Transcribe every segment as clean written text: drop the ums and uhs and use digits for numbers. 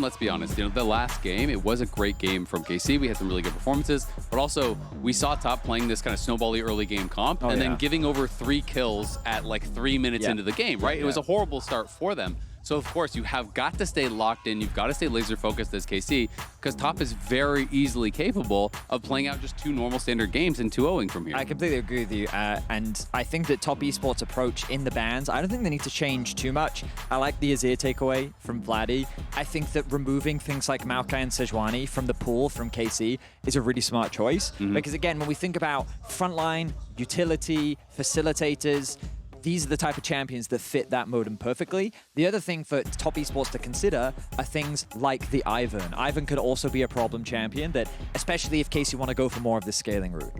Let's be honest, the last game, it was a great game from KC. We had some really good performances, but also we saw Top playing this kind of snowbally early game comp and then giving over 3 kills at like 3 minutes into the game, right? It was a horrible start for them. So of course you have got to stay locked in. You've got to stay laser focused as KC because Top is very easily capable of playing out just 2 normal standard games and 2-0ing from here. I completely agree with you. And I think that Top Esports approach in the bans, I don't think they need to change too much. I like the Azir takeaway from Vladi. I think that removing things like Maokai and Sejuani from the pool from KC is a really smart choice. Because again, when we think about frontline, utility, facilitators, these are the type of champions that fit that modem perfectly. The other thing for Top Esports to consider are things like the Ivern. Ivern could also be a problem champion that, especially if KC want to go for more of the scaling route.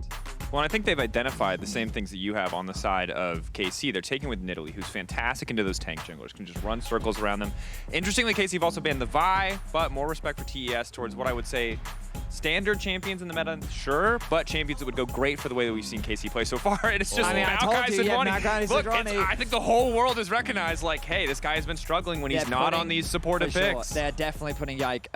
Well, I think they've identified the same things that you have on the side of KC. They're taking with Nidalee, who's fantastic into those tank junglers, can just run circles around them. Interestingly, KC have also banned the Vi, but more respect for TES towards what I would say standard champions in the meta, sure, but champions that would go great for the way that we've seen KC play so far. And it's just Maokai Sejuani. Look, I think the whole world has recognized, like, hey, this guy has been struggling when he's not on these supportive picks. They're definitely putting Yike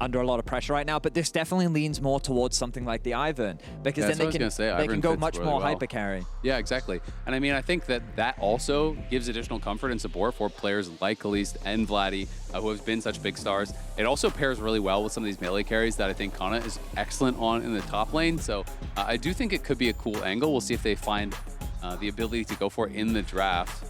under a lot of pressure right now, but this definitely leans more towards something like the Ivern, because then they can go much more hyper carry. Yeah, exactly. And I mean, I think that also gives additional comfort and support for players like Caliste and Vladi, who have been such big stars. It also pairs really well with some of these melee carries that I think Canna is excellent on in the top lane. So I do think it could be a cool angle. We'll see if they find the ability to go for it in the draft.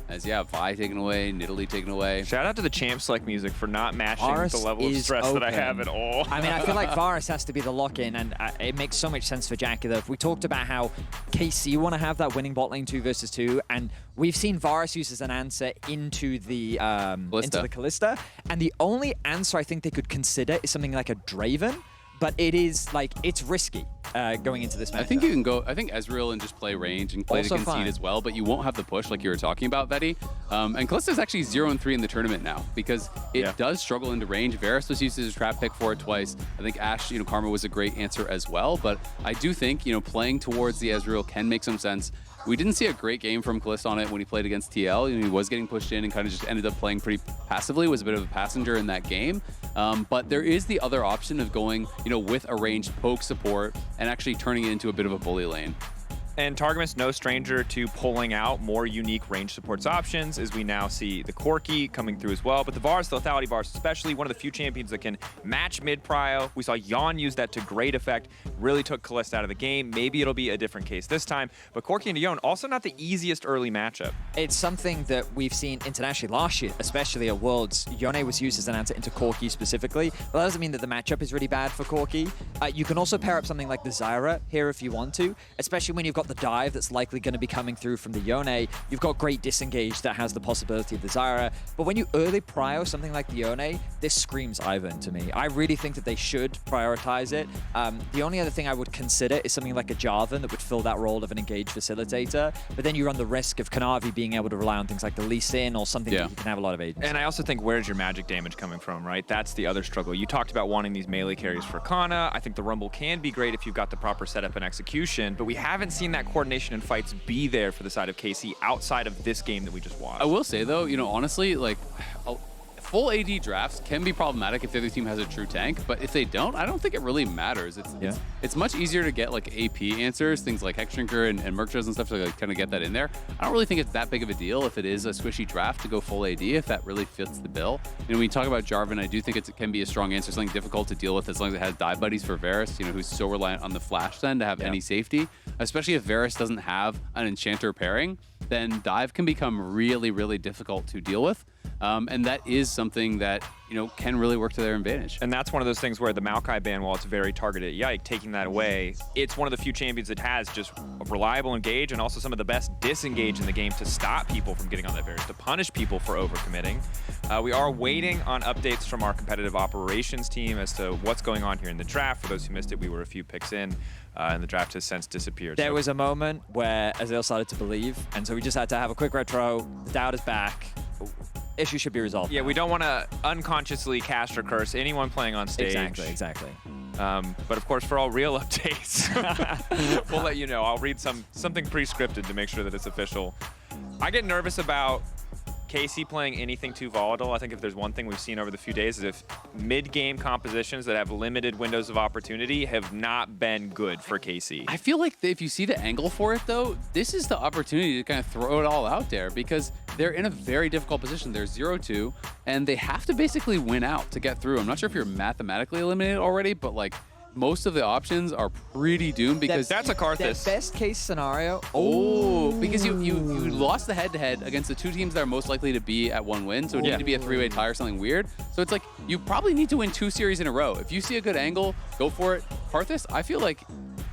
As Vi taken away, Nidalee taken away. Shout out to the champ select music for not matching Varus the level of stress that I have at all. I mean, I feel like Varus has to be the lock-in, and it makes so much sense for JackeyLove. We talked about how KC want to have that winning bot lane 2 versus 2, and we've seen Varus use as an answer into the Caliste. And the only answer I think they could consider is something like a Draven. But it is like, it's risky going into this match. I think you can go, I think Ezreal and just play range and play also to concede as well, but you won't have the push like you were talking about, Vetty. And Caliste is actually 0-3 in the tournament now because it does struggle into range. Varus was used as a trap pick for it twice. I think Ashe, Karma was a great answer as well, but I do think, playing towards the Ezreal can make some sense. We didn't see a great game from Caliste on it when he played against TL. He was getting pushed in and kind of just ended up playing pretty passively, was a bit of a passenger in that game. But there is the other option of going, with a ranged poke support and actually turning it into a bit of a bully lane. And Targamas, no stranger to pulling out more unique range supports options, as we now see the Corki coming through as well. But the Varus, the Lethality Varus, especially one of the few champions that can match mid-prio. We saw Yone use that to great effect, really took Caliste out of the game. Maybe it'll be a different case this time. But Corki and Yone, also not the easiest early matchup. It's something that we've seen internationally last year, especially at Worlds. Yone was used as an answer into Corki specifically. Well, that doesn't mean that the matchup is really bad for Corki. You can also pair up something like the Zyra here if you want to, especially when you've got the dive that's likely going to be coming through from the Yone. You've got great disengage that has the possibility of the Zyra. But when you early prio something like the Yone, this screams Ivern to me. I really think that they should prioritize it. The only other thing I would consider is something like a Jarvan that would fill that role of an engaged facilitator. But then you run the risk of Kanavi being able to rely on things like the Lee Sin or something that you can have a lot of agency. And I also think, where's your magic damage coming from, right? That's the other struggle. You talked about wanting these melee carries for Canna. I think the Rumble can be great if you've got the proper setup and execution, but we haven't seen that coordination and fights be there for the side of KC outside of this game that we just watched. I will say though, honestly, like full AD drafts can be problematic if the other team has a true tank, but if they don't, I don't think it really matters. It's much easier to get like AP answers, things like Hexdrinker and Merkshas and stuff to like kind of get that in there. I don't really think it's that big of a deal if it is a squishy draft to go full AD, if that really fits the bill. When you talk about Jarvan, I do think it can be a strong answer, something difficult to deal with as long as it has dive buddies for Varus, who's so reliant on the flash then to have any safety, especially if Varus doesn't have an enchanter pairing, then dive can become really, really difficult to deal with. And that is something that, can really work to their advantage. And that's one of those things where the Maokai ban, while it's very targeted at Yike, taking that away, it's one of the few champions that has just a reliable engage and also some of the best disengage in the game to stop people from getting on that Varus, to punish people for overcommitting. We are waiting on updates from our competitive operations team as to what's going on here in the draft. For those who missed it, we were a few picks in, and the draft has since disappeared. There was a moment where Ezreal started to believe, and so we just had to have a quick retro. The doubt is back. Issue should be resolved. Yeah, we don't want to unconsciously cast or curse anyone playing on stage. Exactly. But of course, for all real updates, we'll let you know. I'll read something pre-scripted to make sure that it's official. I get nervous about KC playing anything too volatile, I think if there's one thing we've seen over the few days is if mid-game compositions that have limited windows of opportunity have not been good for KC. I feel like if you see the angle for it, though, this is the opportunity to kind of throw it all out there because they're in a very difficult position. They're 0-2, and they have to basically win out to get through. I'm not sure if you're mathematically eliminated already, but like most of the options are pretty doomed because that's a Karthus. Best case scenario. Oh, because you lost the head-to-head against the two teams that are most likely to be at 1 win, so it needed to be a 3-way tie or something weird. So it's like you probably need to win 2 series in a row. If you see a good angle, go for it. Karthus, I feel like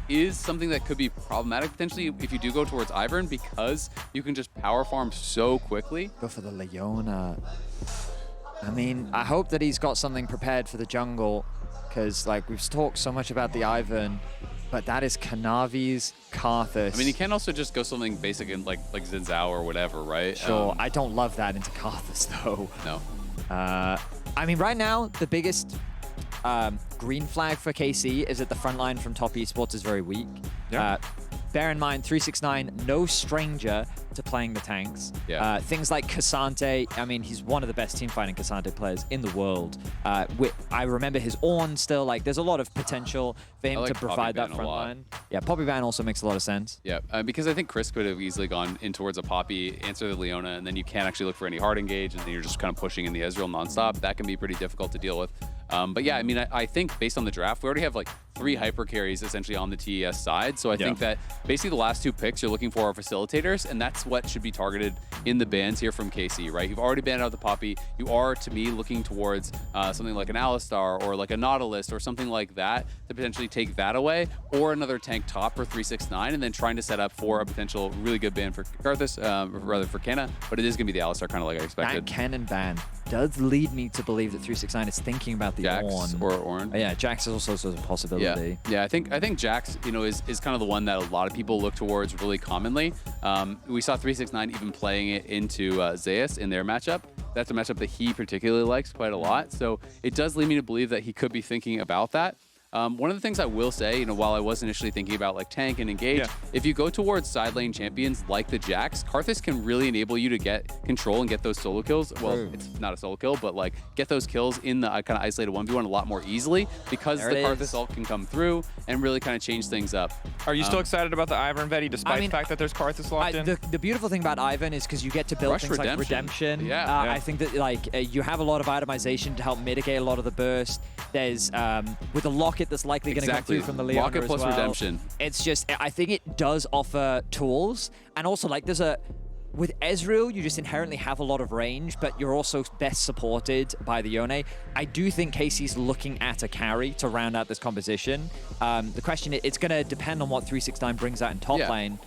is something that could be problematic potentially if you do go towards Ivern because you can just power farm so quickly. Go for the Leona. I mean, I hope that he's got something prepared for the jungle because like we've talked so much about the Ivern, but that is Kanavi's Karthus. I mean, you can also just go something basic in like Zinzao or whatever, right? Sure, I don't love that into Karthus though. No. I mean, right now, the biggest green flag for KC is that the front line from top esports is very weak. Yeah. Bear in mind, 369, no stranger to playing the tanks. Yeah. Things like Cassante, I mean, he's one of the best team-fighting Cassante players in the world. I remember his Ornn still, like, there's a lot of potential for him to provide that front line. Yeah, Poppy Ban also makes a lot of sense. Yeah, because I think Chris could have easily gone in towards a Poppy, answer the Leona, and then you can't actually look for any hard engage, and then you're just kind of pushing in the Ezreal nonstop. That can be pretty difficult to deal with. But yeah, I mean, I think based on the draft, we already have like 3 hyper carries essentially on the TES side. So I think that basically the last 2 picks you're looking for are facilitators, and that's what should be targeted in the bans here from KC, right? You've already banned out the Poppy. You are, to me, looking towards something like an Alistar or like a Nautilus or something like that to potentially take that away, or another tank top for 369, and then trying to set up for a potential really good ban for Karthus, rather for Canna, but it is going to be the Alistar, kind of like I expected. That cannon ban does lead me to believe that 369 is thinking about the Jax Ornn. or Ornn. Yeah, Jax is also a possibility. Yeah, I think Jax, is kind of the one that a lot of people look towards really commonly. We saw 369 even playing it into Zeus in their matchup. That's a matchup that he particularly likes quite a lot. So it does lead me to believe that he could be thinking about that. One of the things I will say, while I was initially thinking about like tank and engage, if you go towards side lane champions like the Jax, Karthus can really enable you to get control and get those solo kills. Well, it's not a solo kill, but like get those kills in the kind of isolated 1v1 a lot more easily because the Karthus ult can come through and really kind of change things up. Are you still excited about the Ivern Vetty despite the fact that there's Karthus locked in? The beautiful thing about Ivern is because you get to build things like redemption. I think that like you have a lot of itemization to help mitigate a lot of the burst. There's with a locket that's likely going to come through from the Leona Locket plus redemption. It's just, I think it does offer tools, and also like with Ezreal, you just inherently have a lot of range, but you're also best supported by the Yone. I do think KC's looking at a carry to round out this composition. The question is, it's going to depend on what 369 brings out in top lane,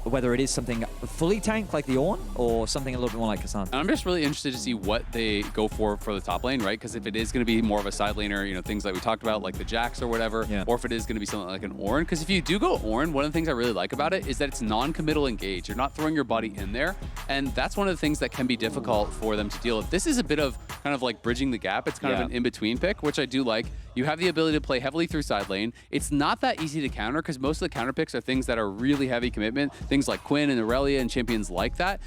whether it is something fully tanked like the Ornn or something a little bit more like Cassandra. I'm just really interested to see what they go for the top lane, right? Because if it is going to be more of a side laner, things like we talked about, like the Jax or whatever, or if it is going to be something like an Ornn. Because if you do go Ornn, one of the things I really like about it is that it's non-committal engage. You're not throwing your body in there. And that's one of the things that can be difficult for them to deal with. This is a bit of kind of like bridging the gap. It's kind of an in-between pick, which I do like. You have the ability to play heavily through side lane. It's not that easy to counter because most of the counter picks are things that are really heavy commitment, things like Quinn and Aurelia and champions like that,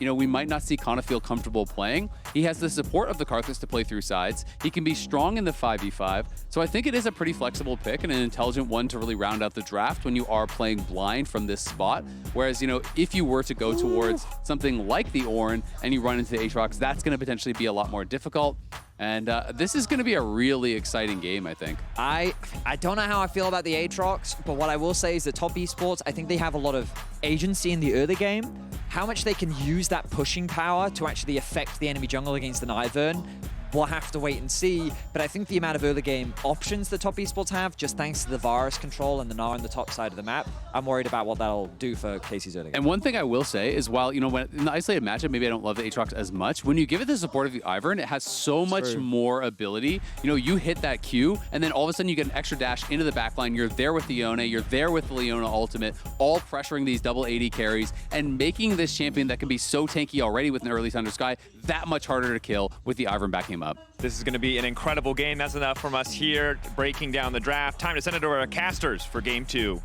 we might not see Canna feel comfortable playing. He has the support of the Karthus to play through sides. He can be strong in the 5v5. So I think it is a pretty flexible pick and an intelligent one to really round out the draft when you are playing blind from this spot. Whereas, if you were to go towards something like the Ornn and you run into the Aatrox, that's going to potentially be a lot more difficult. And this is going to be a really exciting game, I think. I don't know how I feel about the Aatrox, but what I will say is that top esports, I think they have a lot of agency in the early game. How much they can use that pushing power to actually affect the enemy jungle against an Ivern, we'll have to wait and see. But I think the amount of early game options that top esports have, just thanks to the Varus control and the Gnar on the top side of the map, I'm worried about what that'll do for KC's early game. And one thing I will say is while, when in the isolated matchup, maybe I don't love the Aatrox as much, when you give it the support of the Ivern, it has so much more ability. You hit that Q, and then all of a sudden you get an extra dash into the backline. You're there with the Yone, you're there with the Leona ultimate, all pressuring these double AD carries and making this champion that can be so tanky already with an early Thunder Sky that much harder to kill with the Ivern backing him up. This is going to be an incredible game. That's enough from us here, breaking down the draft. Time to send it over to casters for game 2.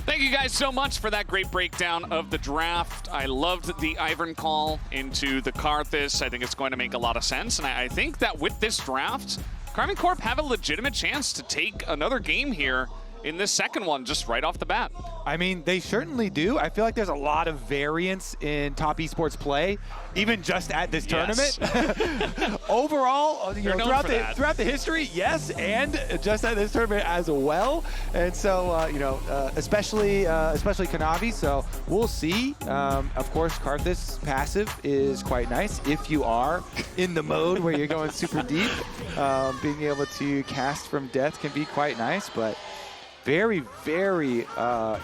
Thank you guys so much for that great breakdown of the draft. I loved the Ivern call into the Karthus. I think it's going to make a lot of sense. And I think that with this draft, Karmine Corp have a legitimate chance to take another game here in this second one, just right off the bat. I mean, they certainly do. I feel like there's a lot of variance in top esports play, even just at this tournament. Overall, throughout the history, yes, and just at this tournament as well. And so, especially Kanavi. So we'll see. Of course, Karthus passive is quite nice if you are in the mode where you're going super deep. Being able to cast from death can be quite nice, but very, very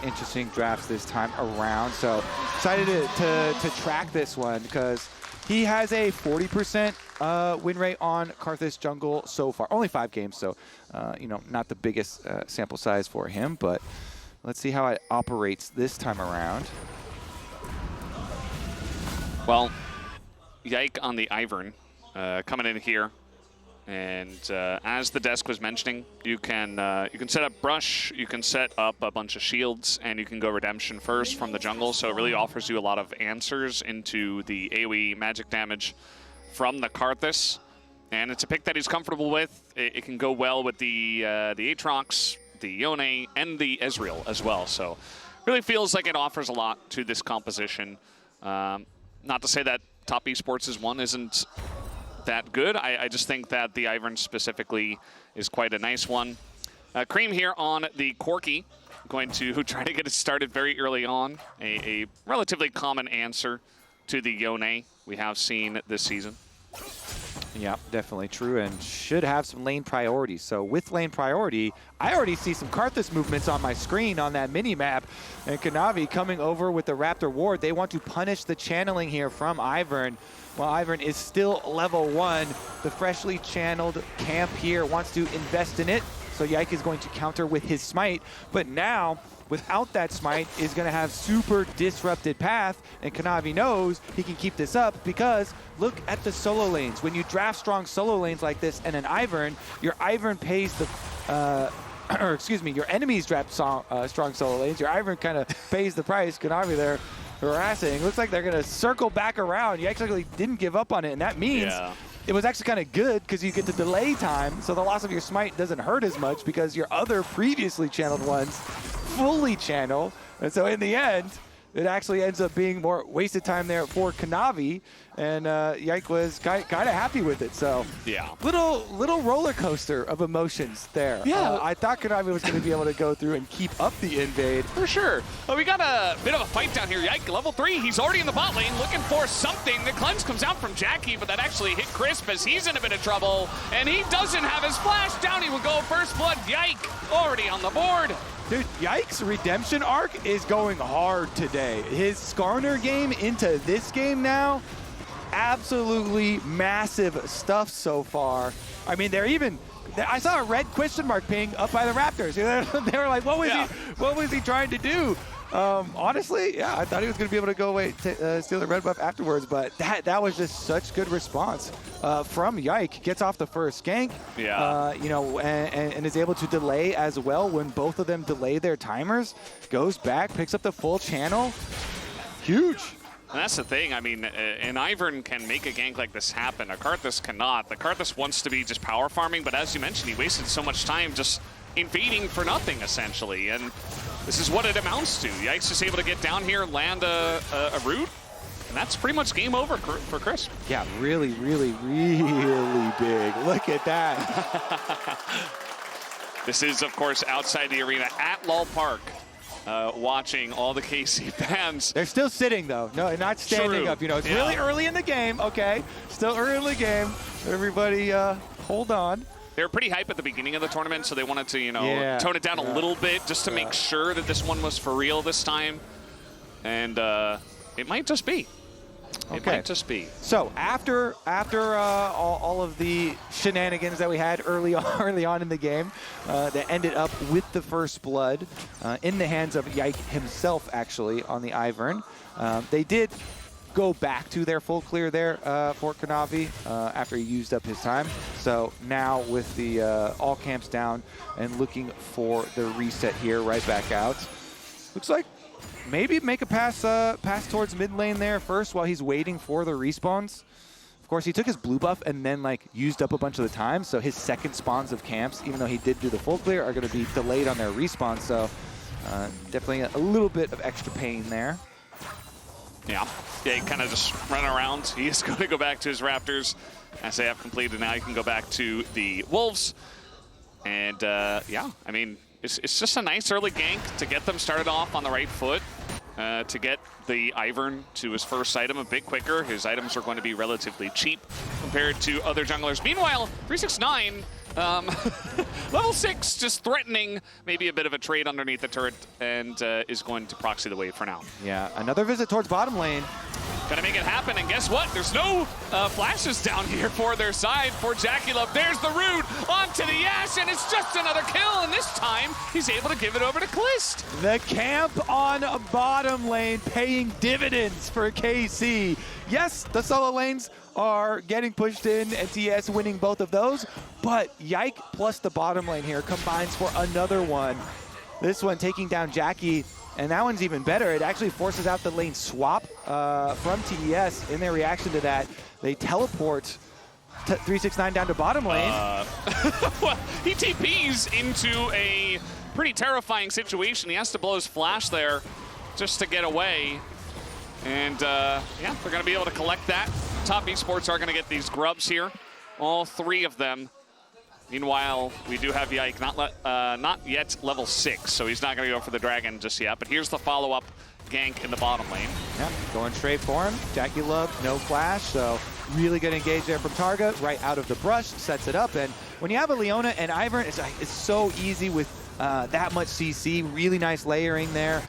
interesting drafts this time around. So excited to track this one because he has a 40% win rate on Karthus jungle so far. Only 5 games, so not the biggest sample size for him, but let's see how it operates this time around. Well, Yike on the Ivern coming in here. And as the desk was mentioning, you can set up brush, you can set up a bunch of shields, and you can go redemption first from the jungle. So it really offers you a lot of answers into the AoE magic damage from the Karthus. And it's a pick that he's comfortable with. It can go well with the Aatrox, the Yone, and the Ezreal as well. So really feels like it offers a lot to this composition. Not to say that top esports is one isn't that good. I just think that the Ivern specifically is quite a nice one. Creme here on the Corki, going to try to get it started very early on. A relatively common answer to the Yone we have seen this season. Yeah, definitely true, and should have some lane priority. So with lane priority, I already see some Karthus movements on my screen on that mini-map. And Kanavi coming over with the Raptor Ward. They want to punish the channeling here from Ivern. While Ivern is still level 1, the freshly channeled camp here wants to invest in it. So Yike is going to counter with his smite. But now, without that smite, is going to have super disrupted path. And Kanavi knows he can keep this up because look at the solo lanes. When you draft strong solo lanes like this and an Ivern, your Ivern pays the... or excuse me, your enemies draft strong solo lanes. Your Ivern kind of pays the price. Kanavi there harassing. Looks like they're going to circle back around. You actually didn't give up on it, and that means it was actually kind of good because you get the delay time, so the loss of your smite doesn't hurt as much because your other previously channeled ones fully channel. And so in the end, it actually ends up being more wasted time there for Kanavi, and Yike was kind of happy with it. So yeah, little roller coaster of emotions there. Yeah, I thought Kanavi was going to be able to go through and keep up the invade for sure. Well, we got a bit of a fight down here. Yike level 3. He's already in the bot lane looking for something. The cleanse comes out from Jackie, but that actually hit Crisp as he's in a bit of trouble, and he doesn't have his flash. Down he will go. First blood. Yike already on the board. Dude, Yike's redemption arc is going hard today. His Skarner game into this game now, absolutely massive stuff so far. I mean, I saw a red question mark ping up by the Raptors. They were like, what was he trying to do? Honestly, yeah, I thought he was going to be able to go away steal the red buff afterwards, but that was just such good response from Yike. Gets off the first gank, and is able to delay as well when both of them delay their timers. Goes back, picks up the full channel. Huge. And that's the thing. I mean, an Ivern can make a gank like this happen. A Karthus cannot. The Karthus wants to be just power farming, but as you mentioned, he wasted so much time just invading for nothing, essentially. And this is what it amounts to. Yike's just able to get down here, land a root, and that's pretty much game over for Chris. Yeah, really, really, really big. Look at that. This is, of course, outside the arena at Lol Park. Watching all the KC fans. They're still sitting, though. No, not standing up. It's really early in the game. Okay, still early in the game. Everybody, hold on. They were pretty hype at the beginning of the tournament, so they wanted to, tone it down a little bit just to make sure that this one was for real this time. And it might just be. It might just be. So after all of the shenanigans that we had early on in the game, that ended up with the first blood in the hands of Yike himself, actually, on the Ivern. They did go back to their full clear there for Kanavi after he used up his time. So now with the all camps down and looking for the reset here, right back out. Looks like maybe make a pass towards mid lane there first while he's waiting for the respawns. Of course, he took his blue buff and then like used up a bunch of the time, so his second spawns of camps, even though he did do the full clear, are going to be delayed on their respawn. So definitely a little bit of extra pain there. Yeah, he kind of just run around. He is going to go back to his Raptors as they have completed. Now he can go back to the Wolves. And yeah, I mean, it's just a nice early gank to get them started off on the right foot, to get the Ivern to his first item a bit quicker. His items are going to be relatively cheap compared to other junglers. Meanwhile, 369, level 6, just threatening maybe a bit of a trade underneath the turret, and is going to proxy the wave for now. Yeah, another visit towards bottom lane. Gonna make it happen, and guess what? There's no flashes down here for their side for JackeyLove. There's the root onto the Ash, and it's just another kill, and this time he's able to give it over to Caliste. The camp on bottom lane paying dividends for KC. Yes, the solo lanes are getting pushed in, and TES winning both of those, but Yike plus the bottom lane here combines for another one. This one taking down Jackie. And that one's even better. It actually forces out the lane swap from TES. In their reaction to that, they teleport 369 down to bottom lane. Well, he TPs into a pretty terrifying situation. He has to blow his flash there just to get away. And yeah, they're going to be able to collect that. Top Esports are going to get these grubs here. All 3 of them. Meanwhile, we do have Yike, not yet level 6, so he's not going to go for the dragon just yet. But here's the follow-up gank in the bottom lane. Yeah, going straight for him. JackeyLove, no flash, so really good engage there from Targa, right out of the brush, sets it up. And when you have a Leona and Ivern, it's so easy with that much CC. Really nice layering there.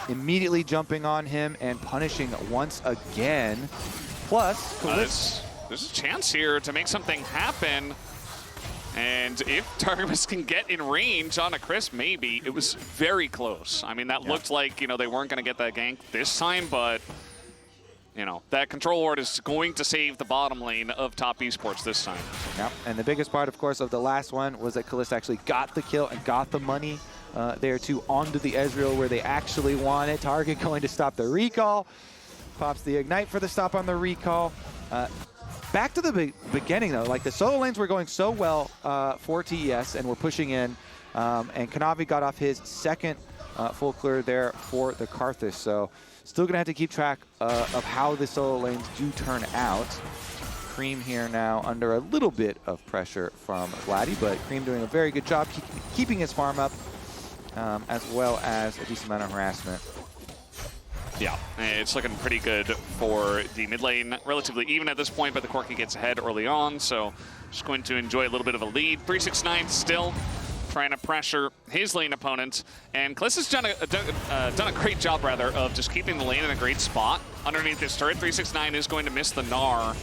Immediately jumping on him and punishing once again. Plus, there's a chance here to make something happen. And if Targamas can get in range on a Chris, maybe. It was very close. I mean, that looked like, you know, they weren't going to get that gank this time, but, you know, that control ward is going to save the bottom lane of Top Esports this time. Yeah, and the biggest part, of course, of the last one was that Caliste actually got the kill and got the money there, too, onto the Ezreal where they actually want it. Target going to stop the recall. Pops the Ignite for the stop on the recall. Back to the beginning, though, like the solo lanes were going so well for TES and were pushing in, and Kanavi got off his second full clear there for the Karthus. So still going to have to keep track of how the solo lanes do turn out. Creme here now under a little bit of pressure from Vladi, but Creme doing a very good job keeping his farm up, as well as a decent amount of harassment. Yeah, it's looking pretty good for the mid lane. Relatively even at this point, but the Corki gets ahead early on, so just going to enjoy a little bit of a lead. 369 still trying to pressure his lane opponent, and Caliste has done a great job, rather, of just keeping the lane in a great spot underneath this turret. 369 is going to miss the Gnar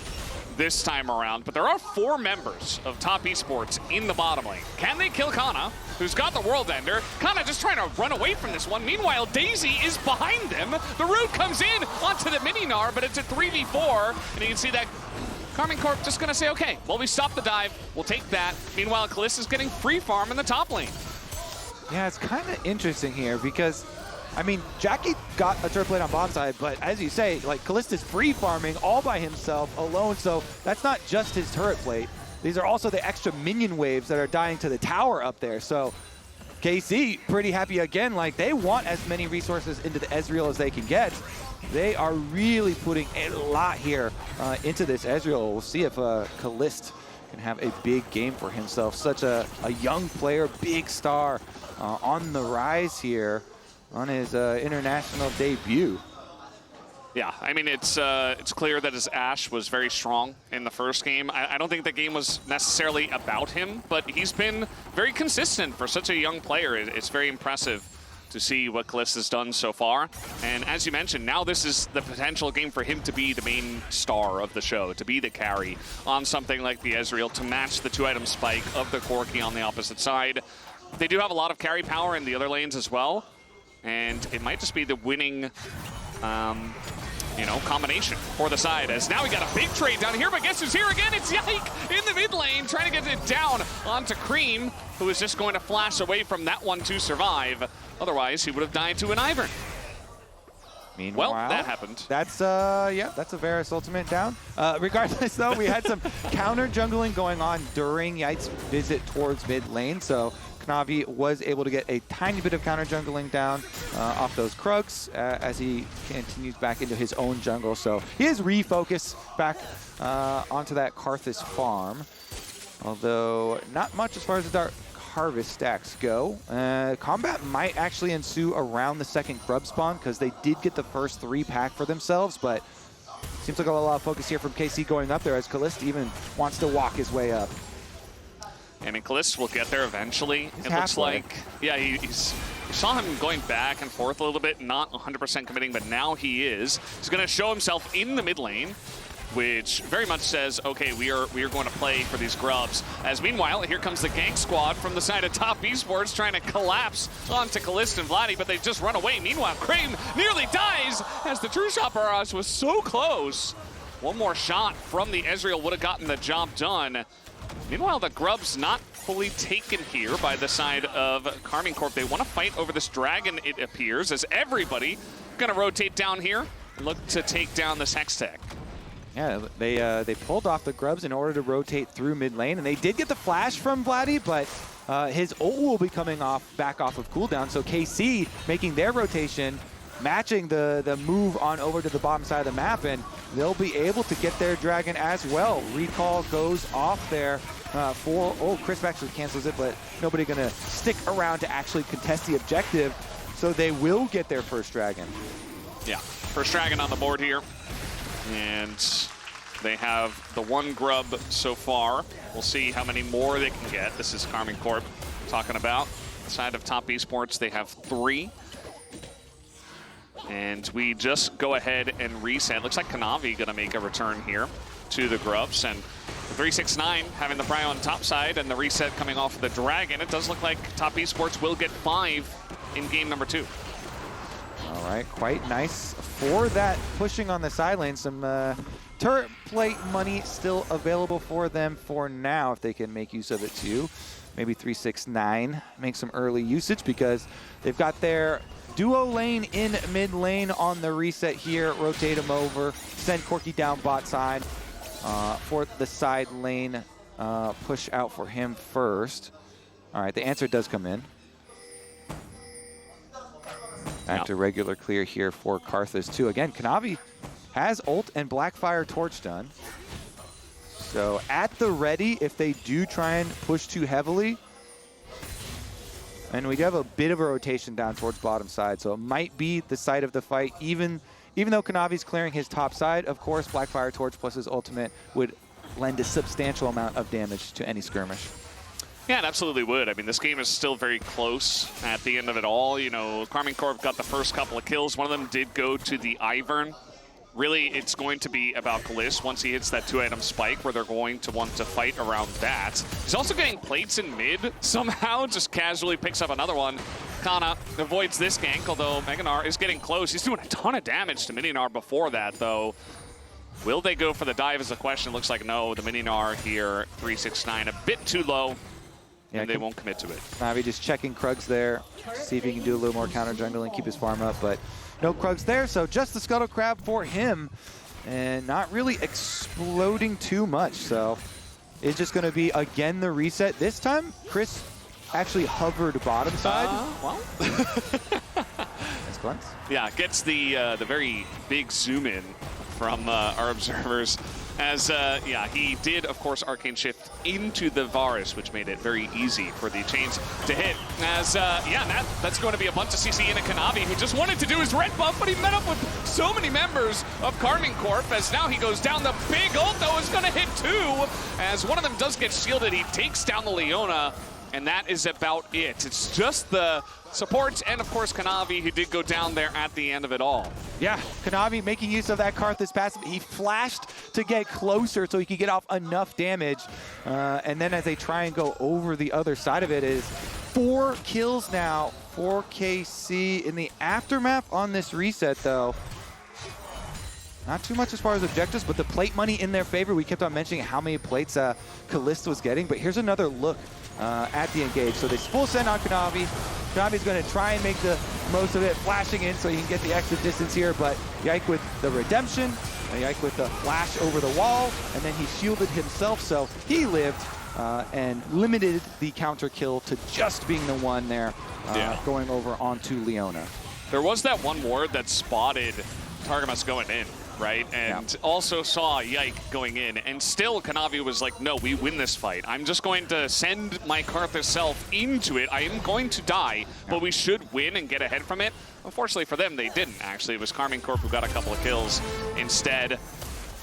this time around, but there are 4 members of Top Esports in the bottom lane. Can they kill Canna, who's got the World Ender? Canna just trying to run away from this one. Meanwhile, Daisy is behind them. The root comes in onto the mini Gnar, but it's a 3v4, and you can see that Karmine Corp just going to say, okay, well, we stopped the dive. We'll take that. Meanwhile, Caliste is getting free farm in the top lane. Yeah, it's kind of interesting here because, I mean, Jackie got a turret plate on bottom side, but as you say, like, Caliste is free farming all by himself, alone, so that's not just his turret plate. These are also the extra minion waves that are dying to the tower up there, so KC pretty happy again. Like, they want as many resources into the Ezreal as they can get. They are really putting a lot here into this Ezreal. We'll see if Caliste can have a big game for himself. Such a young player, big star on the rise here on his international debut. Yeah, I mean, it's clear that his Ashe was very strong in the first game. I don't think the game was necessarily about him, but he's been very consistent for such a young player. It's very impressive to see what Caliste has done so far. And as you mentioned, now this is the potential game for him to be the main star of the show, to be the carry on something like the Ezreal, to match the 2-item spike of the Corki on the opposite side. They do have a lot of carry power in the other lanes as well, and it might just be the winning combination for the side. As now we got a big trade down here, but guess who's here again? It's Yike in the mid lane, trying to get it down onto Creme, who is just going to flash away from that one to survive. Otherwise, he would have died to an Ivern. Meanwhile, well, that happened. That's that's a Varus ultimate down. Regardless, though, we had some counter jungling going on during Yike's visit towards mid lane, so Kanavi was able to get a tiny bit of counter jungling down off those Krugs as he continues back into his own jungle. So he is refocused back onto that Karthus farm, although not much as far as the Dark Harvest stacks go. Combat might actually ensue around the second grub spawn because they did get the first 3 pack for themselves, but seems like a lot of focus here from KC going up there as Caliste even wants to walk his way up. I mean, Caliste will get there eventually. It looks like, yeah, you saw him going back and forth a little bit, not 100% committing, but now he is. He's going to show himself in the mid lane, which very much says, okay, we are going to play for these grubs. As meanwhile, here comes the gank squad from the side of Top Esports trying to collapse onto Caliste and Vladi, but they just run away. Meanwhile, Creme nearly dies as the true shot barrage was so close. One more shot from the Ezreal would have gotten the job done. Meanwhile, the grub's not fully taken here by the side of Karmine Corp. They want to fight over this dragon, it appears, as everybody going to rotate down here, look to take down this Hextech. Yeah, they pulled off the grubs in order to rotate through mid lane, and they did get the flash from Vladi, but his ult will be coming back off of cooldown. So KC making their rotation, matching the move on over to the bottom side of the map, and they'll be able to get their dragon as well. Recall goes off there Chris actually cancels it, but nobody gonna stick around to actually contest the objective, so they will get their first dragon. Yeah, first dragon on the board here. And they have the 1 grub so far. We'll see how many more they can get. This is Karmine Corp talking about. The side of Top Esports, they have 3. And we just go ahead and reset. Looks like Kanavi gonna make a return here to the grubs. And the 369 having the prio on top side and the reset coming off of the dragon. It does look like Top Esports will get 5 in game number 2. All right, quite nice for that pushing on the side lane. Some turret plate money still available for them for now if they can make use of it too. Maybe 369 make some early usage because they've got their duo lane in mid lane on the reset here. Rotate them over, send Corki down bot side for the side lane. Push out for him first. All right, the answer does come in. Back to regular clear here for Karthus too. Again, Kanavi has ult and Blackfire Torch done. So at the ready if they do try and push too heavily. And we do have a bit of a rotation down towards bottom side, so it might be the side of the fight. Even though Kanavi's clearing his top side, of course, Blackfire Torch plus his ultimate would lend a substantial amount of damage to any skirmish. Yeah, it absolutely would. I mean, this game is still very close at the end of it all. You know, Karmine Corp got the first couple of kills. One of them did go to the Ivern. Really, it's going to be about Caliste once he hits that 2-item spike where they're going to want to fight around that. He's also getting plates in mid somehow, just casually picks up another one. Canna avoids this gank, although Gnar is getting close. He's doing a ton of damage to Gnar before that, though. Will they go for the dive is the question. Looks like no. The Gnar here, 369, a bit too low. Yeah, and they won't commit to it. Kanavi just checking Krugs there, see if he can do a little more counter jungle and keep his farm up, but no Krugs there, so just the Scuttle Crab for him, and not really exploding too much, so it's just going to be, again, the reset. This time, Chris actually hovered bottom side. Well. Nice glance. Yeah, gets the very big zoom in from our observers. As, yeah, he did, of course, Arcane Shift into the Varus, which made it very easy for the chains to hit. As, yeah, that's going to be a bunch of CC in a Kanavi who just wanted to do his red buff, but he met up with so many members of Karmine Corp, as now he goes down. The big ult, though, is going to hit 2, as one of them does get shielded. He takes down the Leona, and that is about it. It's just the supports and, of course, Kanavi, who did go down there at the end of it all. Yeah, Kanavi making use of that Karthus passive. He flashed to get closer so he could get off enough damage. And then as they try and go over the other side of it is 4 kills now for KC. In the aftermath on this reset, though, Not too much as far as objectives, but the plate money in their favor. We kept on mentioning how many plates Caliste was getting, but here's another look at the engage. So they full send on Kanavi. Kanavi's going to try and make the most of it, flashing in so he can get the extra distance here, but Yike with the redemption, and Yike with the flash over the wall, and then he shielded himself, so he lived and limited the counter kill to just being the one there going over onto Leona. There was that one ward that spotted Targamas going in, right? And also saw Yike going in. And still Kanavi was like, no, we win this fight. I'm just going to send my Karthus self into it. I am going to die, but we should win and get ahead from it. Unfortunately for them, they didn't, actually. It was Karmine Corp who got a couple of kills instead.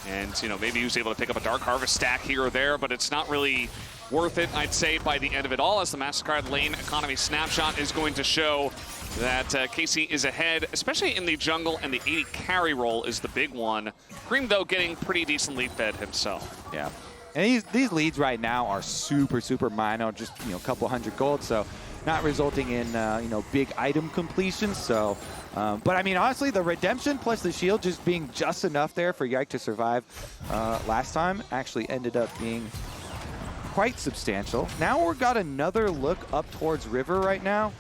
And, you know, maybe he was able to pick up a Dark Harvest stack here or there, but it's not really worth it, I'd say, by the end of it all, as the MasterCard lane economy snapshot is going to show that KC is ahead, especially in the jungle, and the AD carry role is the big one. Creme, though, getting pretty decently fed himself. Yeah. And these leads right now are super, super minor, just, you know, a couple hundred gold, so not resulting in, you know, big item completions. So, but I mean, honestly, the redemption plus the shield just being just enough there for Yike to survive last time actually ended up being quite substantial. Now we've got another look up towards River right now.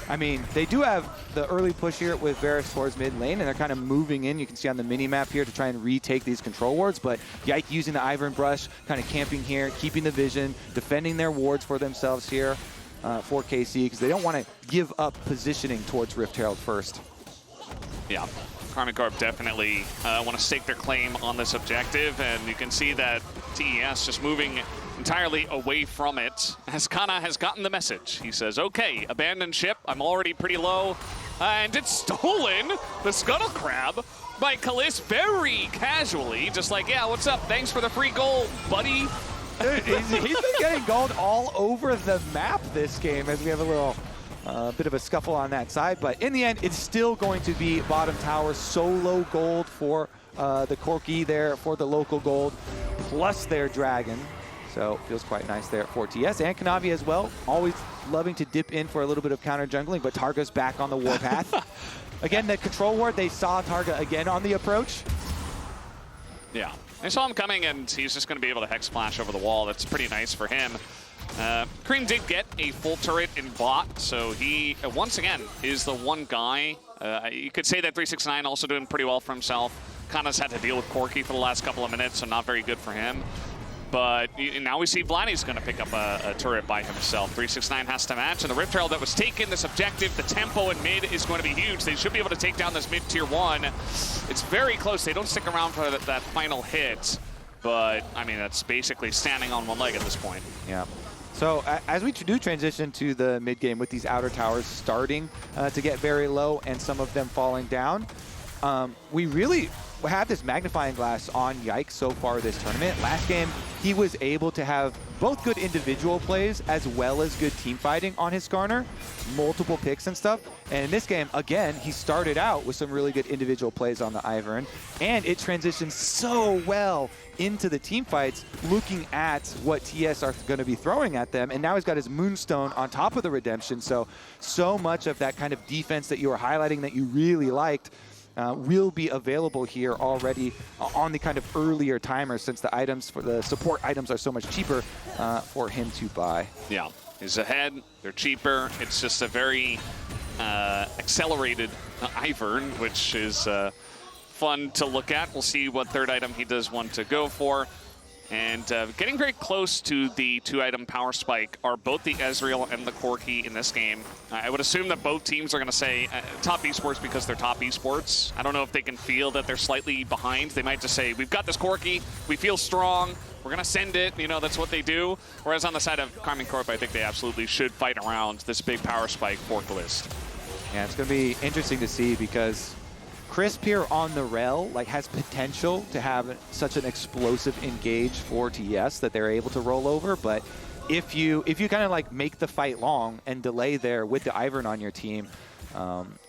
I mean, they do have the early push here with Varus towards mid lane, and they're kind of moving in. You can see on the mini-map here to try and retake these control wards, but Yike using the Ivern brush, kind of camping here, keeping the vision, defending their wards for themselves here for KC, because they don't want to give up positioning towards Rift Herald first. Yeah, Karmine Corp definitely want to stake their claim on this objective, and you can see that TES just moving entirely away from it, as Canna has gotten the message. He says, okay, abandon ship, I'm already pretty low. And it's stolen, the Scuttle Crab, by Caliste very casually, just like, yeah, what's up, thanks for the free gold, buddy. Dude, he's been getting gold all over the map this game, as we have a little bit of a scuffle on that side. But in the end, it's still going to be bottom tower solo gold for the Corki there, for the local gold, plus their dragon. So feels quite nice there for TS and Kanavi as well. Always loving to dip in for a little bit of counter jungling, but Targa's back on the warpath. Again, the control ward, they saw Targa again on the approach. Yeah, they saw him coming, and he's just going to be able to Hex Splash over the wall. That's pretty nice for him. Creme did get a full turret in bot, so he, once again, is the one guy. You could say that 369 also doing pretty well for himself. Kanna's had to deal with Corki for the last couple of minutes, so not very good for him. But now we see Vladi's going to pick up a turret by himself. 369 has to match, and the Rift Herald that was taken, this objective, the tempo in mid is going to be huge. They should be able to take down this mid tier 1. It's very close. They don't stick around for that final hit, but I mean, that's basically standing on one leg at this point. Yeah. So as we do transition to the mid game with these outer towers starting to get very low and some of them falling down, we really have this magnifying glass on Yike so far this tournament. Last game, he was able to have both good individual plays as well as good team fighting on his Gnar, multiple picks and stuff. And in this game, again, he started out with some really good individual plays on the Ivern, and it transitioned so well into the team fights, looking at what TS are going to be throwing at them. And now he's got his Moonstone on top of the Redemption. So much of that kind of defense that you were highlighting that you really liked will be available here already on the kind of earlier timers, since the items for the support items are so much cheaper for him to buy. Yeah, he's ahead. They're cheaper. It's just a very accelerated Ivern, which is fun to look at. We'll see what third item he does want to go for. And getting very close to the 2-item power spike are both the Ezreal and the Corki in this game. I would assume that both teams are going to say top esports because they're top esports. I don't know if they can feel that they're slightly behind. They might just say, we've got this Corki, we feel strong, we're going to send it, you know, that's what they do. Whereas on the side of Karmine Corp, I think they absolutely should fight around this big power spike for Caliste. Yeah, it's going to be interesting to see, because Crisp here on the Rell has potential to have such an explosive engage for TS that they're able to roll over. But if you kind of make the fight long and delay there with the Ivern on your team,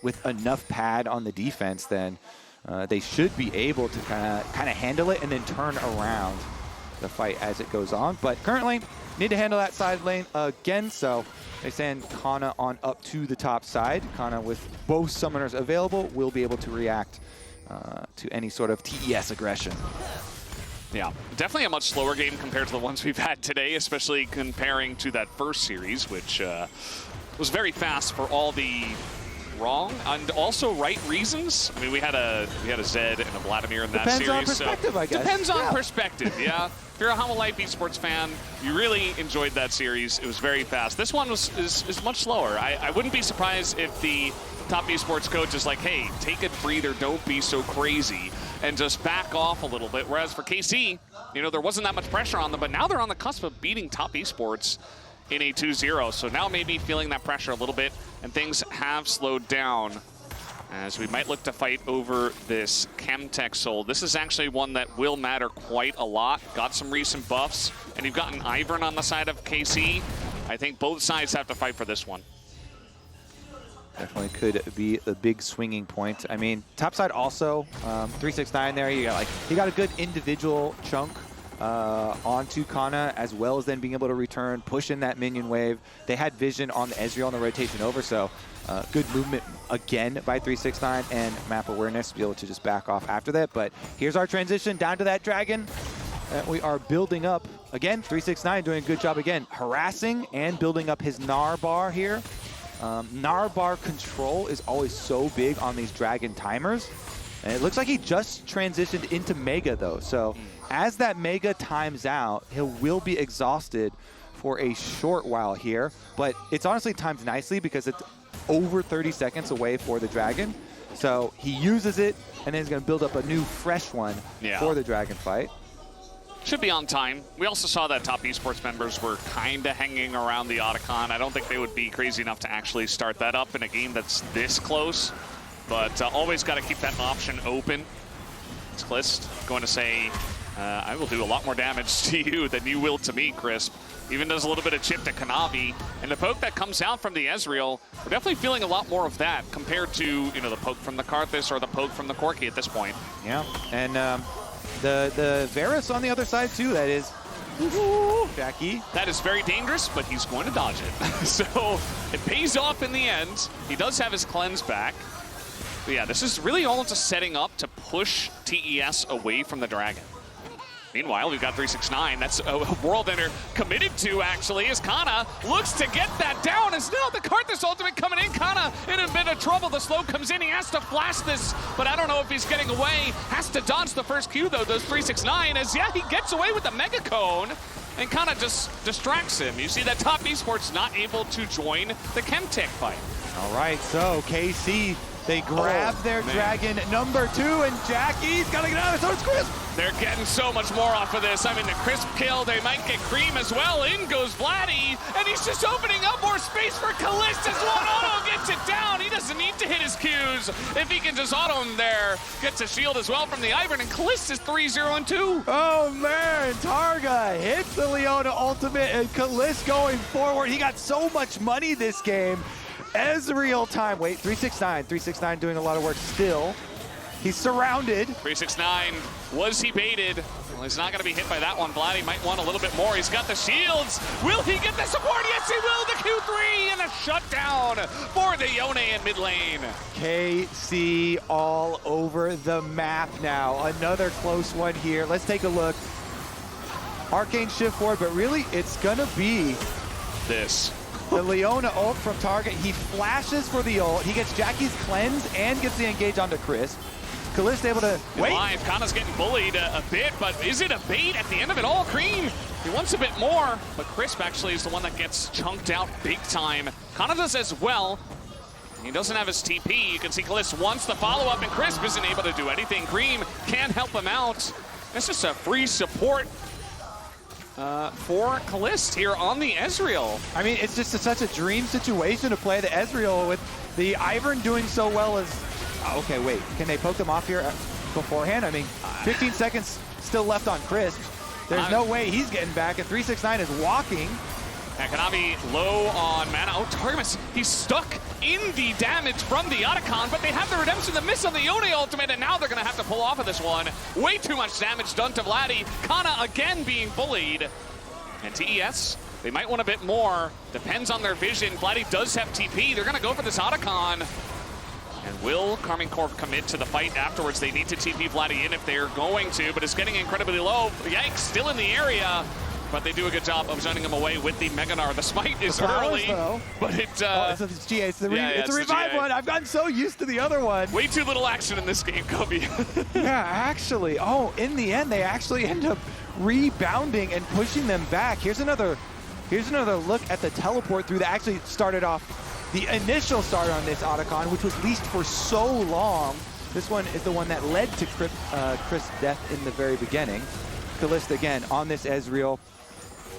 with enough pad on the defense, then they should be able to kind of handle it and then turn around the fight as it goes on. But currently, need to handle that side lane again, so they send Canna on up to the top side. Canna, with both summoners available, will be able to react to any sort of TES aggression. Yeah, definitely a much slower game compared to the ones we've had today, especially comparing to that first series, which was very fast for all the wrong and also right reasons. I mean, we had a Zed and a Vladimir in that Depends series. on perspective, I guess. Depends on perspective, yeah. If you're a Humble Life esports fan, you really enjoyed that series. It was very fast. This one is much slower. I wouldn't be surprised if the top esports coach is like, hey, take a breather, don't be so crazy, and just back off a little bit. Whereas for KC, you know, there wasn't that much pressure on them, but now they're on the cusp of beating top esports in a 2-0. So now maybe feeling that pressure a little bit, and things have slowed down as we might look to fight over this Chemtech Soul. This is actually one that will matter quite a lot. Got some recent buffs, and you've got an Ivern on the side of KC. I think both sides have to fight for this one. Definitely could be a big swinging point. I mean, topside also, 369 there. You got a good individual chunk onto Canna, as well as then being able to return, push in that minion wave. They had vision on the Ezreal on the rotation over, so good movement again by 369 and map awareness to be able to just back off after that. But here's our transition down to that dragon that we are building up. Again, 369 doing a good job again, harassing and building up his Gnar bar here. Gnar bar control is always so big on these dragon timers. And it looks like he just transitioned into Mega though. So as that Mega times out, he will be exhausted for a short while here. But it's honestly timed nicely because it's over 30 seconds away for the dragon. So he uses it and then he's going to build up a new fresh one for the dragon fight. Should be on time. We also saw that top esports members were kind of hanging around the Otacon. I don't think they would be crazy enough to actually start that up in a game that's this close. But always got to keep that option open. It's Caliste going to say, I will do a lot more damage to you than you will to me, Crisp. Even does a little bit of chip to Kanavi. And the poke that comes out from the Ezreal, we're definitely feeling a lot more of that compared to, you know, the poke from the Karthus or the poke from the Corki at this point. Yeah, and the Varus on the other side too, that is Jackie. That is very dangerous, but he's going to dodge it. So it pays off in the end. He does have his cleanse back. But yeah, this is really all just setting up to push TES away from the dragon. Meanwhile, we've got 369. That's a world ender committed to, actually, as Canna looks to get that down. As now the Karthus ultimate coming in. Canna in a bit of trouble. The slow comes in. He has to flash this, but I don't know if he's getting away. Has to dodge the first Q, though, those 369. As, yeah, he gets away with the Mega Cone. And Canna just distracts him. You see that top esports not able to join the Chemtech fight. All right, so KC, they grab their dragon number 2, and Jackie's got to get out of it. So it's Crisp. They're getting so much more off of this. I mean, the Crisp kill, they might get Creme as well. In goes Vladi, and he's just opening up more space for Caliste as one auto gets it down. He doesn't need to hit his Qs. If he can just auto him there, gets a shield as well from the Ivern, and Caliste is 3-0-2. Oh man, Targa hits the Leona ultimate, and Caliste going forward. He got so much money this game. Ezreal time. Wait, 369. 369 doing a lot of work still. He's surrounded. 369, was he baited? Well, he's not going to be hit by that one. Vladi might want a little bit more. He's got the shields. Will he get the support? Yes, he will. The Q3 and a shutdown for the Yone in mid lane. KC all over the map now. Another close one here. Let's take a look. Arcane shift forward, but really it's going to be this. The Leona ult from Target. He flashes for the ult. He gets Jackie's cleanse and gets the engage onto Crisp. Caliste able to wait. Live, Kanna's getting bullied a bit, but is it a bait at the end of it all? Creme, he wants a bit more, but Crisp actually is the one that gets chunked out big time. Canna does as well. He doesn't have his TP. You can see Caliste wants the follow-up, and Crisp isn't able to do anything. Creme can't help him out. It's just a free support for Caliste here on the Ezreal. I mean, it's just such a dream situation to play the Ezreal with the Ivern doing so well as... Okay, wait. Can they poke them off here beforehand? I mean, 15 seconds still left on Crisp. There's no way he's getting back, and 369 is walking. And Kanavi low on mana. Oh, Targamas, he's stuck in the damage from the Otacon, but they have the redemption, the miss on the Yone ultimate, and now they're going to have to pull off of this one. Way too much damage done to Vladi. Canna again being bullied. And TES, they might want a bit more. Depends on their vision. Vladi does have TP. They're going to go for this Otacon. And will Karmine Corp commit to the fight afterwards? They need to TP Vladi in if they're going to, but it's getting incredibly low. Yike still in the area, but they do a good job of zoning him away with the Mega Gnar. The smite is early, but it... it's GA. It's a revive one. I've gotten so used to the other one. Way too little action in this game, Kobe. Yeah, actually. Oh, in the end, they actually end up rebounding and pushing them back. Here's another look at the teleport through that actually started off the initial start on this Otacon, which was leased for so long. This one is the one that led to Chris' death in the very beginning. Caliste, again, on this Ezreal,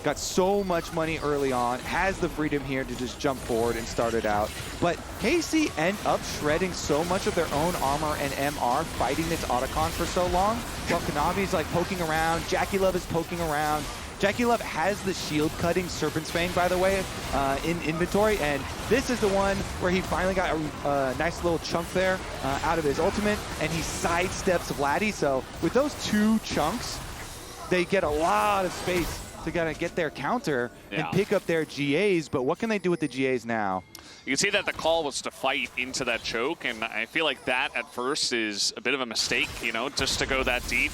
got so much money early on, has the freedom here to just jump forward and start it out. But KC end up shredding so much of their own armor and MR fighting this Otacon for so long, while Kanavi's like poking around, JackeyLove is poking around. JackeyLove has the shield cutting Serpent's Fang, by the way, in inventory, and this is the one where he finally got a nice little chunk there out of his ultimate, and he sidesteps Vladi. So with those two chunks, they get a lot of space to kind of get their counter and pick up their GAs, but what can they do with the GAs now? You can see that the call was to fight into that choke, and I feel like that at first is a bit of a mistake, you know, just to go that deep.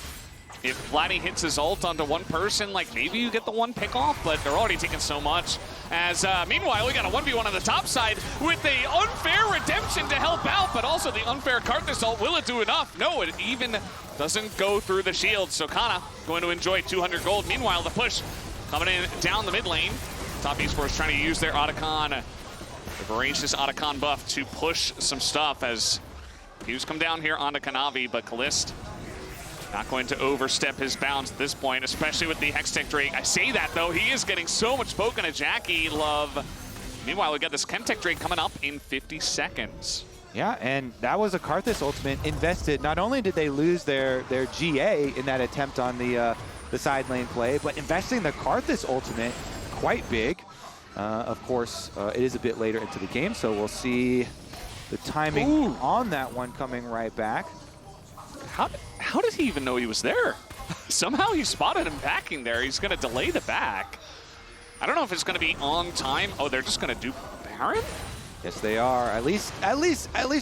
If Vladi hits his ult onto one person, like maybe you get the one pick off, but they're already taking so much. As meanwhile, we got a 1v1 on the top side with the unfair redemption to help out, but also the unfair Karthus ult. Will it do enough? No, it even doesn't go through the shield. So Canna going to enjoy 200 gold. Meanwhile, the push coming in down the mid lane. Top Esports trying to use their Otacon, the voracious Otacon buff to push some stuff as Hughes come down here onto Kanavi, but Caliste not going to overstep his bounds at this point, especially with the Hextech Drake. I say that, though, he is getting so much poking at JackeyLove. Meanwhile, we got this Chemtech Drake coming up in 50 seconds. Yeah, and that was a Karthus ultimate invested. Not only did they lose their GA in that attempt on the side lane play, but investing the Karthus ultimate quite big. Of course, it is a bit later into the game, so we'll see the timing on that one coming right back. How did he even know he was there? Somehow he spotted him backing there. He's going to delay the back. I don't know if it's going to be on time. Oh, they're just going to do Baron? Yes, they are. At least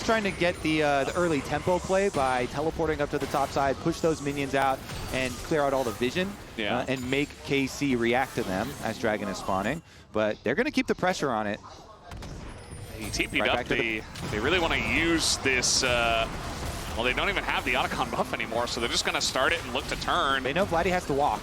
trying to get the early tempo play by teleporting up to the top side, push those minions out, and clear out all the vision, and make KC react to them as Dragon is spawning. But they're going to keep the pressure on it. He TP'd up. They really want to use this. Well, they don't even have the Otacon buff anymore, so they're just going to start it and look to turn. They know Vladi has to walk.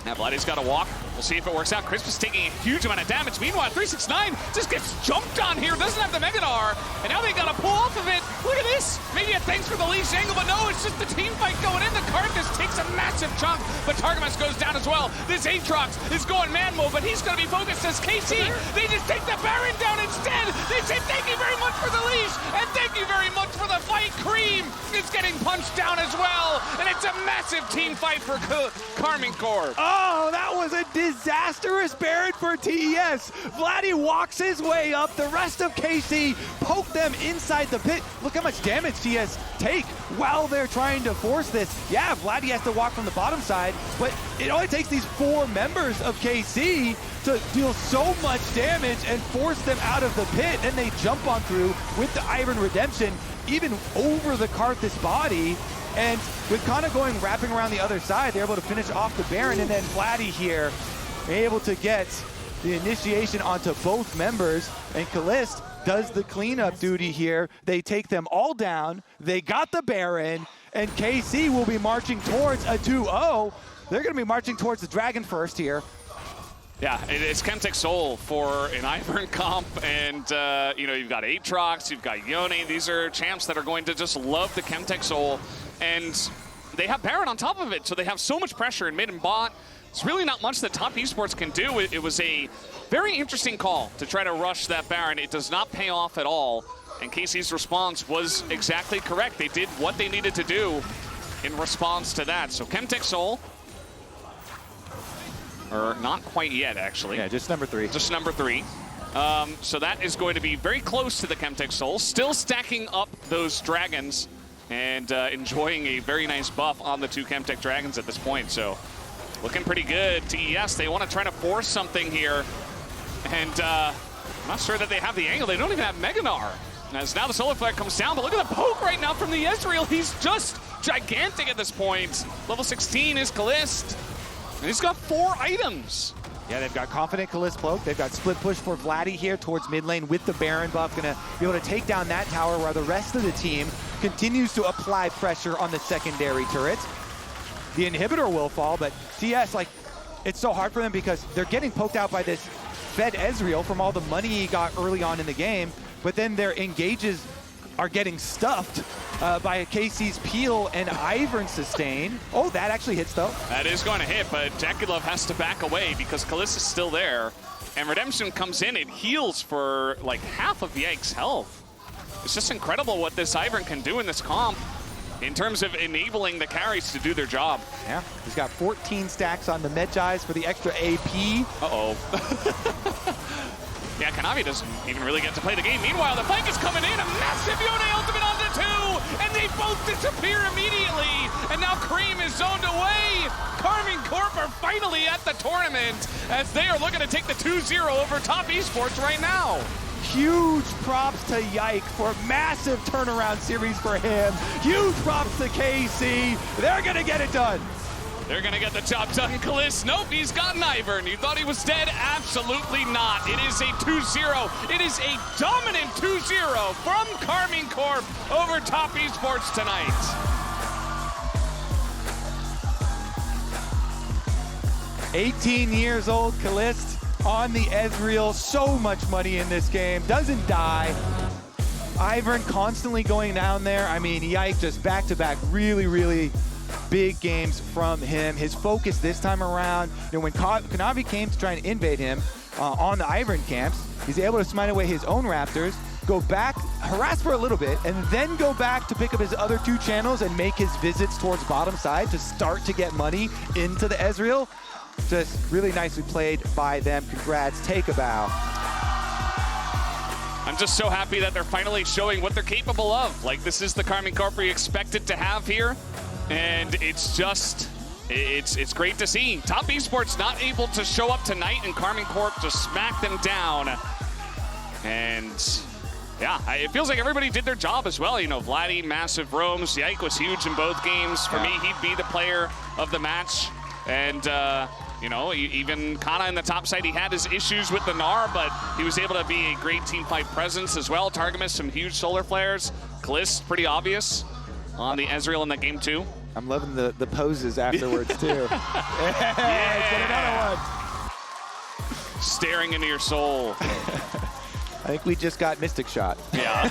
Yeah, Vladi's got to walk. We'll see if it works out. Crisp is taking a huge amount of damage. Meanwhile, 369 just gets jumped on here. Doesn't have the Mega Gnar. And now they got to pull off of it. Look at this. Maybe a thanks for the leash angle, but no, it's just the team fight going in. The Karthus takes a massive chunk, but Targamas goes down as well. This Aatrox is going man mode, but he's going to be focused as KC. They just take the Baron down instead. They say thank you very much for the leash, and thank you very much for the fight. Creme is getting punched down as well, and it's a massive team fight for Karmine Corp. Oh, that was a disastrous Baron for TES. Vladi walks his way up. The rest of KC poke them inside the pit. Look how much damage TES take while they're trying to force this. Yeah, Vladi has to walk from the bottom side, but it only takes these 4 members of KC to deal so much damage and force them out of the pit. Then they jump on through with the Ivern redemption, even over the Karthus body. And with Canna wrapping around the other side, they're able to finish off the Baron, and then Vladi here able to get the initiation onto both members, and Caliste does the cleanup duty here. They take them all down, they got the Baron, and KC will be marching towards a 2-0. They're going to be marching towards the Dragon first here. Yeah, it's Chemtech Seoul for an Ivern comp, and you know, you've got Aatrox, you've got Yone. These are champs that are going to just love the Chemtech Seoul, and they have Baron on top of it, so they have so much pressure in mid and bot. It's really not much that Top Esports can do. It was a very interesting call to try to rush that Baron. It does not pay off at all, and KC's response was exactly correct. They did what they needed to do in response to that. So Chemtech Seoul, or not quite yet, actually. Yeah, just number 3. Just number 3. So that is going to be very close to the Chemtech Seoul, still stacking up those dragons and enjoying a very nice buff on the 2 Chemtech dragons at this point. So looking pretty good. TES, they want to try to force something here. And I'm not sure that they have the angle. They don't even have Mega Gnar. As now the solar flare comes down, but look at the poke right now from the Ezreal. He's just gigantic at this point. Level 16 is Caliste, and he's got 4 items. Yeah, they've got Confident Caliste Cloak. They've got Split Push for Vladi here towards mid lane with the Baron buff. Gonna be able to take down that tower while the rest of the team continues to apply pressure on the secondary turrets. The inhibitor will fall, but TS, like, it's so hard for them because they're getting poked out by this fed Ezreal from all the money he got early on in the game, but then their engages are getting stuffed by KC's Peel and Ivern sustain. Oh, that actually hits though. That is going to hit, but JackeyLove has to back away because Caliste is still there. And Redemption comes in, it heals for like half of Yike's health. It's just incredible what this Ivern can do in this comp in terms of enabling the carries to do their job. Yeah, he's got 14 stacks on the Medjais for the extra AP. Uh-oh. Yeah, Kanavi doesn't even really get to play the game. Meanwhile, the flank is coming in, a massive Yone ultimate onto 2, and they both disappear immediately. And now Creme is zoned away. Karmine Corp are finally at the tournament as they are looking to take the 2-0 over Top Esports right now. Huge props to Yike for a massive turnaround series for him. Huge props to KC. They're gonna get it done. They're gonna get the job done. Caliste, nope, he's got an Ivern. You thought he was dead? Absolutely not. It is a 2-0. It is a dominant 2-0 from Karmine Corp over Top Esports tonight. "18 years old Caliste on the Ezreal. So much money in this game. Doesn't die. Ivern constantly going down there. I mean, Yike just back-to-back really big games from him. His focus this time around, you know, when Kanavi came to try and invade him on the Ivern camps, he's able to smite away his own Raptors, go back, harass for a little bit, and then go back to pick up his other 2 channels and make his visits towards bottom side to start to get money into the Ezreal. Just really nicely played by them. Congrats. Take a bow. I'm just so happy that they're finally showing what they're capable of. Like, this is the Karmine Corp we expected to have here. And it's just, it's great to see. Top Esports not able to show up tonight, and Karmine Corp just smacked them down. And yeah, it feels like everybody did their job as well. You know, Vladi, massive roams. Yike was huge in both games. For me, he'd be the player of the match. And, you know, even Canna in the top side, he had his issues with the Gnar, but he was able to be a great team fight presence as well. Targamas, some huge solar flares. Caliste, pretty obvious on the Ezreal in that game too. I'm loving the poses afterwards too. Yeah. Get another one. Staring into your soul. I think we just got Mystic Shot. Yeah.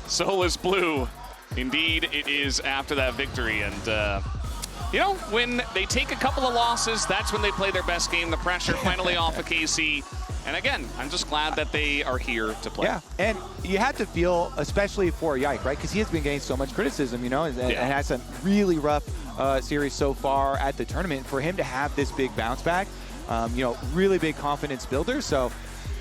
Soul is blue. Indeed, it is after that victory. And, you know, when they take a couple of losses, that's when they play their best game. The pressure finally off of KC. And again, I'm just glad that they are here to play. Yeah, and you have to feel, especially for Yike, right? Because he has been getting so much criticism, you know, and has some really rough series so far at the tournament. For him to have this big bounce back, you know, really big confidence builder. So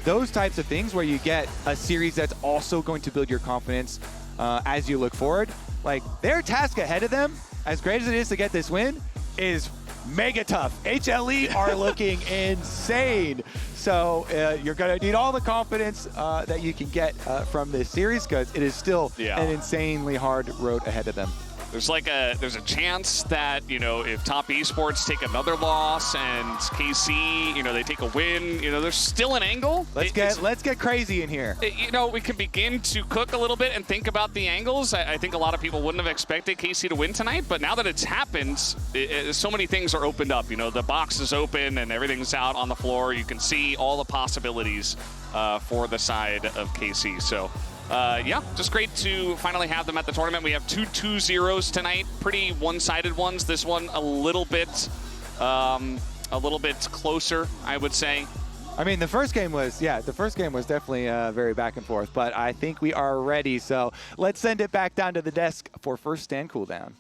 those types of things where you get a series that's also going to build your confidence as you look forward, like their task ahead of them, as great as it is to get this win, is mega tough. HLE are looking insane. So you're going to need all the confidence that you can get from this series because it is still an insanely hard road ahead of them. There's a chance that, you know, if Top Esports take another loss and KC, you know, they take a win, you know, there's still an angle. Let's get crazy in here. You know, we can begin to cook a little bit and think about the angles. I think a lot of people wouldn't have expected KC to win tonight, but now that it's happened, so many things are opened up. You know, the box is open and everything's out on the floor. You can see all the possibilities for the side of KC. So. Yeah, just great to finally have them at the tournament. We have 2 2-0s tonight, pretty one-sided ones. This one a little bit closer, I would say. I mean, the first game was definitely very back and forth, but I think we are ready. So let's send it back down to the desk for first stand cooldown.